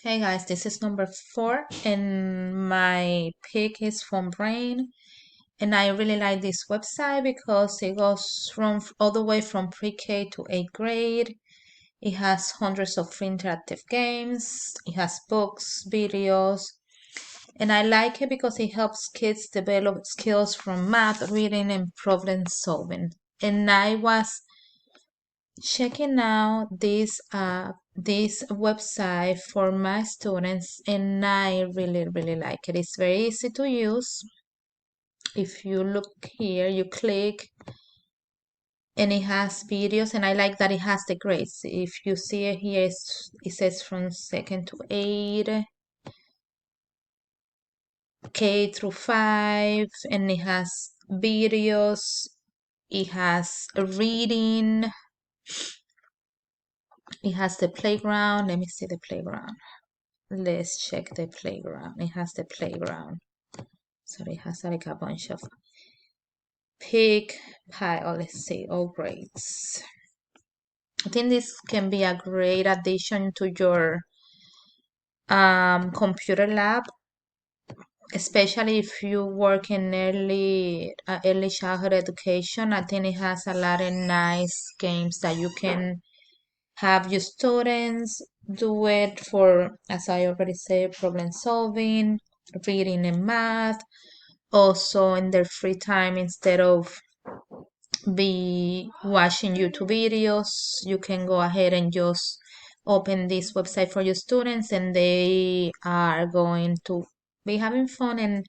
Hey guys, this is number 4 and my pick is from Brain, and I really like this website because it goes from all the way from pre-K to 8th grade. It has hundreds of free interactive games, it has books, videos, and I like it because it helps kids develop skills from math, reading, and problem solving. And I was checking out this website for my students, and I really like it. It's very easy to use. If you look here, you click and it has videos, and I like that it has the grades. If you see it here, it says from 2nd to 8, K through 5, and it has videos, it has a reading, it has the playground. Let me see the playground. Let's check the playground. It has the playground. So it has like a bunch of pig pile. Let's see, all grades. I think this can be a great addition to your computer lab, especially if you work in early childhood education. I think it has a lot of nice games that you can have your students do it for, as I already said, problem solving, reading and math. Also in their free time, instead of be watching YouTube videos, you can go ahead and just open this website for your students, and they are going to be having fun, and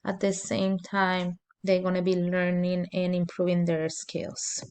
at the same time they're going to be learning and improving their skills.